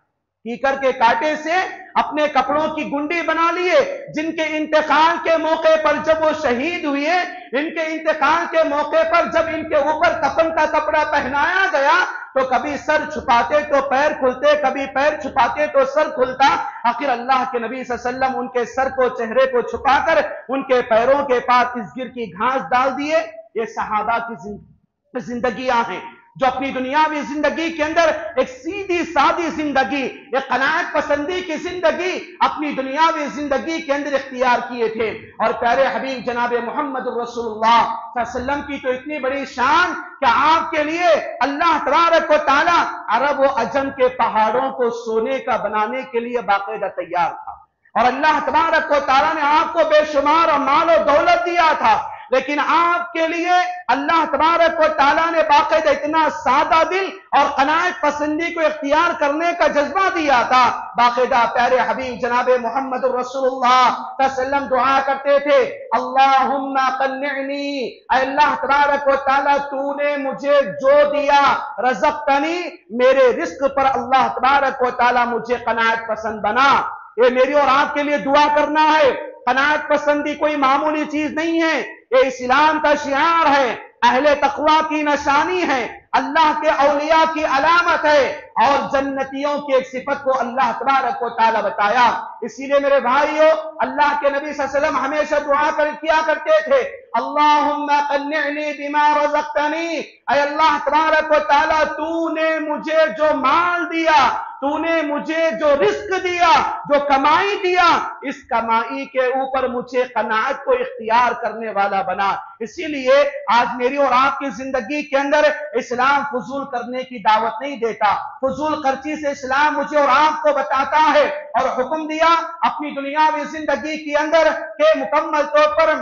کیکر کے کانٹے سے اپنے کپڑوں کی گنڈی بنا لیے۔ جن کے انتقال کے موقع پر جب وہ شہید ہوئے، ان کے انتقال کے موقع پر جب ان کے اوپر کفن کا کپڑا پہنایا گیا تو کبھی سر چھپاتے تو پیر کھلتے، کبھی پیر چھپاتے تو سر کھلتا۔ آخر اللہ کے نبی صلی اللہ علیہ وسلم ان کے سر کو، چہرے کو چھپا کر ان کے پیروں کے پاس اس گر کی گھاس ڈال دیے۔ یہ صحابہ کی زندگیاں ہیں جو اپنی دنیاوی زندگی کے اندر ایک سیدھی سادی زندگی، ایک قناعت پسندی کی زندگی اپنی دنیاوی زندگی کے اندر اختیار کیے تھے۔ اور پیارے حبیب جناب محمد رسول اللہ صلی اللہ علیہ وسلم کی تو اتنی بڑی شان کہ آپ کے لیے اللہ تبارک و تعالی عرب و عجم کے پہاڑوں کو سونے کا بنانے کے لیے باقاعدہ تیار تھا، اور اللہ تبارک و تعالی نے آپ کو بے شمار مال و دولت دیا تھا، لیکن آپ کے لیے اللہ تبارک و تعالیٰ نے باقاعدہ اتنا سادہ دل اور قناعت پسندی کو اختیار کرنے کا جذبہ دیا تھا۔ باقاعدہ پیارے حبیب جناب محمد رسول اللہ صلی اللہ علیہ وسلم دعا کرتے تھے، اللہم قنعنی، اے اللہ تبارک و تعالیٰ تو نے مجھے جو دیا، رزقتنی، میرے رزق پر اللہ تبارک و تعالیٰ مجھے قناعت پسند بنا۔ یہ میری اور آپ کے لیے دعا کرنا ہے۔ قناعت پسندی کوئی معمولی چیز نہیں ہے، یہ اسلام کا شعار ہے، اہل تقوی کی نشانی ہے، اللہ کے اولیاء کی علامت ہے، اور جنتیوں کی ایک صفت کو اللہ تبارک و تعالی بتایا۔ اسی لیے میرے بھائیو، اللہ کے نبی صلی اللہ علیہ وسلم ہمیشہ دعا کیا کرتے تھے، اللہم قنعنی بما رزقتنی، اے اللہ تبارک و تعالی تو نے مجھے جو مال دیا، تو نے مجھے جو رزق دیا، جو کمائی دیا، اس کمائی کے اوپر مجھے قناعت کو اختیار کرنے والا بنا۔ اسی لیے آج میری اور آپ کی زندگی کے اندر اسلام فضول کرنے کی دعوت نہیں دیتا، فضول خرچی سے اسلام مجھے اور آپ کو بتاتا ہے اور حکم دیا اپنی دنیاوی زندگی کے اندر کہ مکمل طور پر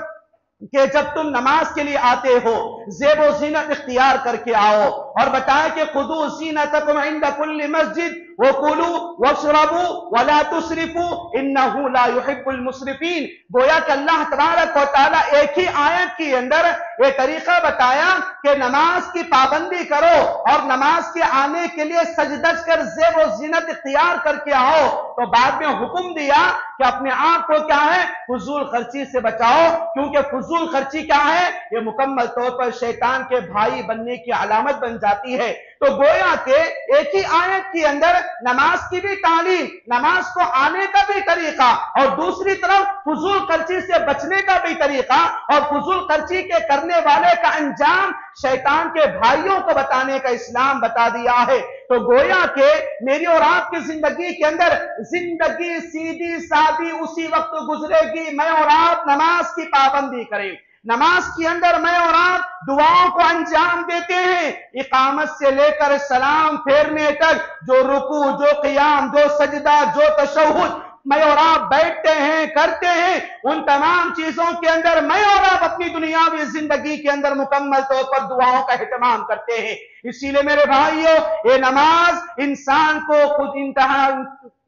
کہ جب تم نماز کے لیے آتے ہو زیب و زینت اختیار کر کے آؤ، اور بتایا کہ خذوا زینتکم عند کل مسجد وَكُلُوا وَاشْرَبُوا وَلَا تُسْرِفُوا إِنَّهُ لَا يُحِبُّ الْمُسْرِفِينَ۔ گویا کہ اللہ تبارک و تعالیٰ ایک ہی آیت کے اندر یہ طریقہ بتایا کہ نماز کی پابندی کرو اور نماز کے آنے کے لیے سجدج کر زیب و زینت اختیار کر کے آؤ، تو بعد میں حکم دیا کہ اپنے آپ کو کیا ہے فضول خرچی سے بچاؤ، کیونکہ فضول خرچی کیا ہے یہ مکمل طور پر شیطان کے بھائی بننے کی علامت بن جاتی ہے۔ تو گویا کہ ایک ہی آیت کے اندر نماز کی بھی تعلیم، نماز کو آنے کا بھی طریقہ، اور دوسری طرف فضول خرچی سے بچنے کا بھی طریقہ، اور فضول خرچی کے کرنے والے کا انجام شیطان کے بھائیوں کو بتانے کا اسلام بتا دیا ہے۔ تو گویا کہ میری اور آپ کی زندگی کے اندر زندگی سیدھی سادی اسی وقت گزرے گی میں اور آپ نماز کی پابندی کریں، نماز کے اندر میں اور آپ دعاؤں کو انجام دیتے ہیں، اقامت سے لے کر سلام پھیرنے تک جو رکوع، جو قیام، جو سجدہ، جو تشہد میں اور آپ بیٹھتے ہیں کرتے ہیں، ان تمام چیزوں کے اندر میں اور آپ اپنی دنیاوی زندگی کے اندر مکمل طور پر دعاؤں کا اہتمام کرتے ہیں۔ اسی لیے میرے بھائیوں، یہ نماز انسان کو خود انتہا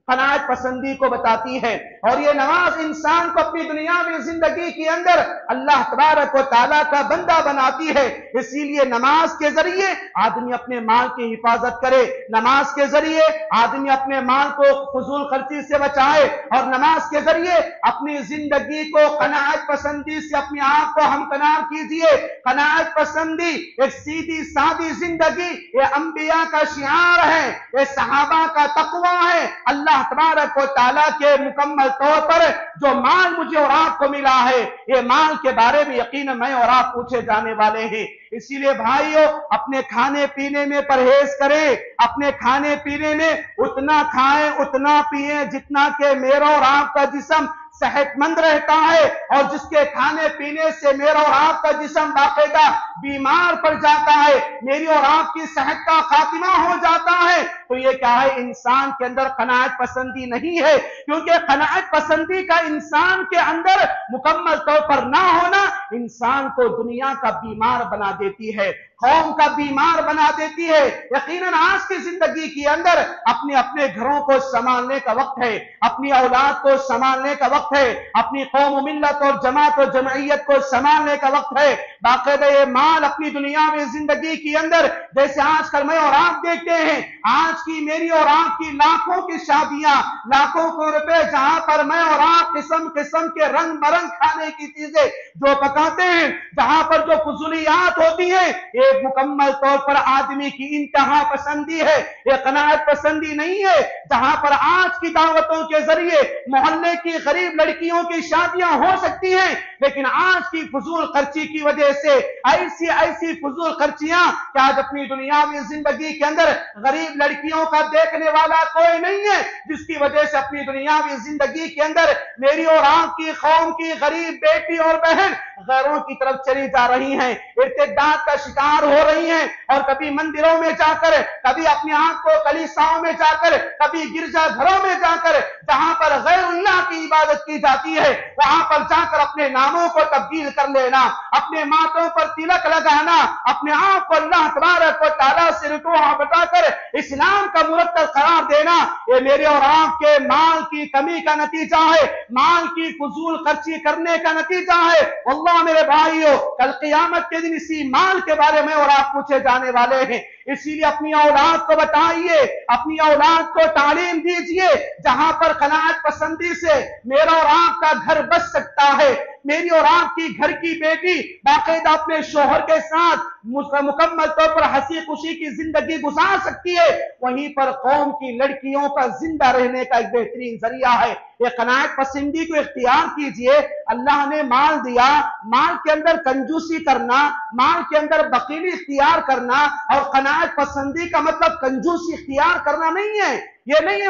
قناعت پسندی کو بتاتی ہے، اور یہ نماز انسان کو اپنی دنیاوی زندگی کے اندر اللہ تبارک و تعالیٰ کا بندہ بناتی ہے۔ اسی لیے نماز کے ذریعے آدمی اپنے مال کی حفاظت کرے، نماز کے ذریعے آدمی اپنے مال کو فضول خرچی سے بچائے، اور نماز کے ذریعے اپنی زندگی کو قناعت پسندی سے اپنے آپ کو ہمکنار کیجئے۔ قناعت پسندی ایک سیدھی سادی زندگی یہ انبیاء کا شعار ہے، یہ صحابہ کا تقوی ہے۔ اللہ تبارک و تعالیٰ کے مکمل طور پر جو مال مجھے اور آپ کو ملا ہے، یہ مال کے بارے میں یقیناً میں اور آپ پوچھے جانے والے ہیں۔ اسی لیے بھائیوں، اپنے کھانے پینے میں پرہیز کریں، اپنے کھانے پینے میں اتنا کھائیں اتنا پیئیں جتنا کہ میرا اور آپ کا جسم صحت مند رہتا ہے، اور جس کے کھانے پینے سے میرا اور آپ کا جسم باقاعدہ بیمار پڑ جاتا ہے، میری اور آپ کی صحت کا خاتمہ ہو جاتا ہے، تو یہ کیا ہے انسان کے اندر قناعت پسندی نہیں ہے، کیونکہ قناعت پسندی کا انسان کے اندر مکمل طور پر نہ ہونا انسان کو دنیا کا بیمار بنا دیتی ہے، قوم کا بیمار بنا دیتی ہے۔ یقیناً آج کی زندگی کے اندر اپنے اپنے گھروں کو سنبھالنے کا وقت ہے، اپنی اولاد کو سنبھالنے کا وقت ہے، اپنی قوم و ملت اور جماعت و جمعیت کو سنبھالنے کا وقت ہے۔ باقاعدہ یہ مال اپنی دنیا میں زندگی کے اندر جیسے آج کل میں اور آپ دیکھتے ہیں، آج کی میری اور آپ کی لاکھوں کی شادیاں، لاکھوں کو روپے، جہاں پر میں اور آپ قسم قسم کے رنگ برنگ کھانے کی چیزیں جو پکاتے ہیں، جہاں پر جو فضولیات ہوتی ہیں، ایک مکمل طور پر آدمی کی انتہا پسندی ہے، یہ قناعت پسندی نہیں ہے۔ جہاں پر آج کی دعوتوں کے ذریعے محلے کی غریب لڑکیوں کی شادیاں ہو سکتی ہیں، لیکن آج کی فضول خرچی کی وجہ سے ایسی فضول خرچیاں کہ آج اپنی دنیاوی زندگی کے اندر غریب لڑکیوں کا دیکھنے والا کوئی نہیں ہے، جس کی وجہ سے اپنی دنیاوی زندگی کے اندر میری اور آپ کی قوم کی غریب بیٹی اور بہن غیروں کی طرف چلی جا رہی ہیں، ارتداد کا شکار ہو رہی ہیں، اور کبھی مندروں میں جا کر، کبھی اپنے آپ کو کلیساؤں میں جا کر، کبھی گرجا گھروں میں جا کر، جہاں پر غیر اللہ کی عبادت کی جاتی ہے، وہاں پر جا کر اپنے ناموں کو تبدیل کر لینا، اپنے ماتھوں پر تلک لگانا، اپنے آپ کو اللہ تبارک و تعالیٰ سے رکوع بتا کر اسلام کا مرتب قرار دینا، یہ میرے اور آپ کے مال کی کمی کا نتیجہ ہے، مال کی فضول خرچی کرنے کا نتیجہ ہے۔ واللہ میرے بھائیوں، کل قیامت کے دن اسی مال کے بارے میں اور آپ پوچھے جانے والے ہیں۔ اسی لیے اپنی اولاد کو بتائیے، اپنی اولاد کو تعلیم دیجئے، جہاں پر قناعت پسندی سے میرا اور آپ کا گھر بچ سکتا ہے، میری اور آپ کی گھر کی بیٹی باقاعدہ اپنے شوہر کے ساتھ مکمل طور پر ہنسی خوشی کی زندگی گزار سکتی ہے، وہیں پر قوم کی لڑکیوں کا زندہ رہنے کا ایک بہترین ذریعہ ہے۔ یہ قناعت پسندی کو اختیار کیجئے۔ اللہ نے مال دیا، مال کے اندر کنجوسی کرنا، مال کے اندر بخیلی اختیار کرنا اور قناعت پسندی کا مطلب کنجوسی اختیار کرنا نہیں ہے، یہ نہیں ہے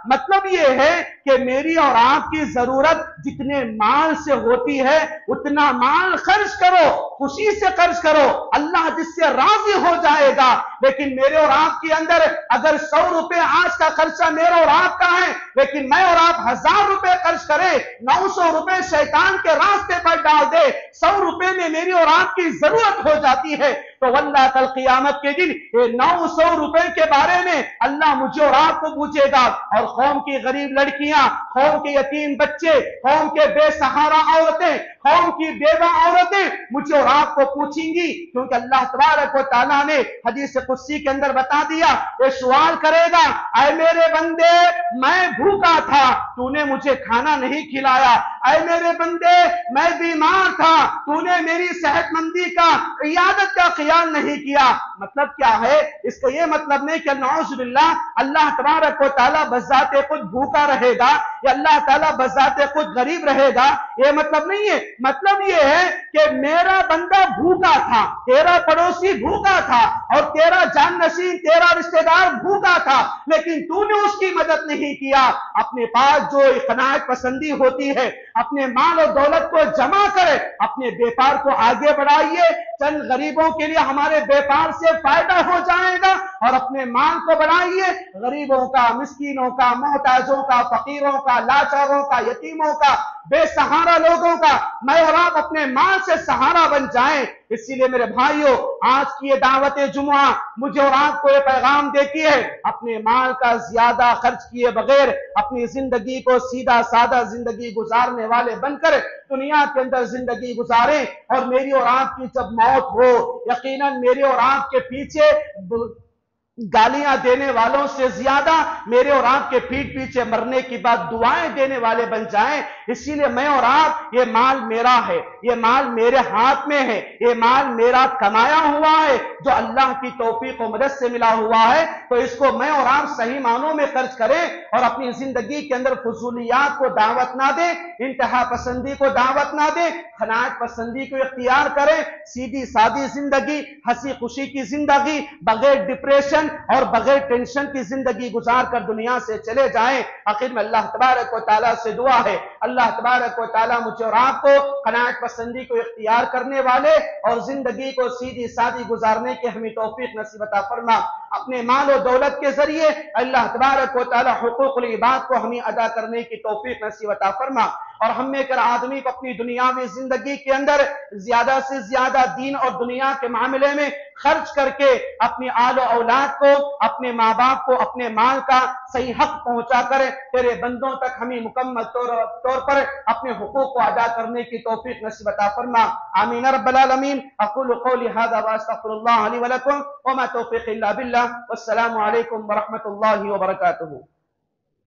مطلب یہ ہے کہ میری اور آپ کی ضرورت جتنے مال سے ہوتی ہے اتنا مال خرچ کرو، خوشی سے خرچ کرو، اللہ جس سے راضی ہو جائے گا۔ لیکن میرے اور آپ کے اندر اگر 100 روپے آج کا خرچہ میرا اور آپ کا ہے، لیکن میں اور آپ 1000 روپے خرچ کریں، 900 روپے شیطان کے راستے پر ڈال دے، 100 روپے میں میری اور آپ کی ضرورت ہو جاتی ہے، تو واللہ کل قیامت کے دن یہ 900 روپے کے بارے میں اللہ مجھے اور آپ کو پوچھے گا، اور قوم کی غریب لڑکیاں، قوم کے یتیم بچے، قوم کے بے سہارا عورتیں، قوم کی بیوہ عورتیں مجھے اور آپ کو پوچھیں گی، کیونکہ اللہ تبارک و تعالیٰ نے حدیث قدسی کے اندر بتا دیا، یہ سوال کرے گا، اے میرے بندے میں بھوکا تھا تو نے مجھے کھانا نہیں کھلایا، اے میرے بندے میں بیمار تھا تو نے میری صحت مندی کا عیادت کا خیال نہیں کیا۔ مطلب کیا ہے؟ اس کا یہ مطلب نہیں کہ نعوذ باللہ اللہ تبارک و تعالیٰ بذات خود بھوکا رہے گا یا اللہ تعالیٰ بذات خود غریب رہے گا، یہ مطلب نہیں ہے۔ مطلب یہ ہے کہ میرا بندہ بھوکا تھا، تیرا پڑوسی بھوکا تھا، اور تیرا جانشین، تیرا رشتہ دار بھوکا تھا، لیکن تو نے اس کی مدد نہیں کیا۔ اپنے پاس جو قناعت پسندی ہوتی ہے، اپنے مال و دولت کو جمع کرے، اپنے بیپار کو آگے بڑھائیے، چند غریبوں کے لیے ہمارے بیپار سے فائدہ ہو جائے گا، اور اپنے مال کو بڑھائیے، غریبوں کا، مسکینوں کا، محتاجوں کا، فقیروں کا، لاچاروں کا، یتیموں کا، بے سہارا لوگوں کا میں اور آپ اپنے مال سے سہارا بن جائیں۔ اسی لیے میرے بھائیوں، آج کی یہ دعوت جمعہ مجھے اور آپ کو یہ پیغام دیتی ہے، اپنے مال کا زیادہ خرچ کیے بغیر اپنی زندگی کو سیدھا سادہ زندگی گزارنے والے بن کر دنیا کے اندر زندگی گزاریں، اور میری اور آپ کی جب موت ہو، یقیناً میرے اور آپ کے پیچھے گالیاں دینے والوں سے زیادہ میرے اور آپ کے پیٹ پیچھے مرنے کی بعد دعائیں دینے والے بن جائیں۔ اسی لیے میں اور آپ، یہ مال میرا ہے، یہ مال میرے ہاتھ میں ہے، یہ مال میرا کمایا ہوا ہے جو اللہ کی توفیق و مدد سے ملا ہوا ہے، تو اس کو میں اور آپ صحیح معنوں میں خرچ کریں، اور اپنی زندگی کے اندر فضولیات کو دعوت نہ دیں، انتہا پسندی کو دعوت نہ دیں، قناعت پسندی کو اختیار کریں، سیدھی سادی زندگی، ہنسی خوشی کی زندگی، بغیر ڈپریشن اور بغیر ٹینشن کی زندگی گزار کر دنیا سے چلے جائیں۔ آخر میں اللہ تبارک و تعالیٰ سے دعا ہے، اللہ تبارک و تعالیٰ مجھے اور آپ کو قناعت پسندی کو اختیار کرنے والے اور زندگی کو سیدھی سادی گزارنے کی ہمیں توفیق نصیب عطا فرما۔ اپنے مال و دولت کے ذریعے اللہ تبارک و تعالیٰ حقوق العباد کو ہمیں ادا کرنے کی توفیق نصیب عطا فرما، اور ہم میں کر آدمی کو اپنی دنیاوی زندگی کے اندر زیادہ سے زیادہ دین اور دنیا کے معاملے میں خرچ کر کے اپنی آل و اولاد کو، اپنے ماں باپ کو اپنے مال کا صحیح حق پہنچا کر تیرے بندوں تک ہمیں مکمل طور پر اپنے حقوق کو ادا کرنے کی توفیق نصیب عطا فرما۔ آمین رب العالمین۔ اقول قولی ھذا واستغفر اللہ لی ولکم وما توفیق الا باللہ، والسلام علیکم ورحمۃ اللہ وبرکاتہ۔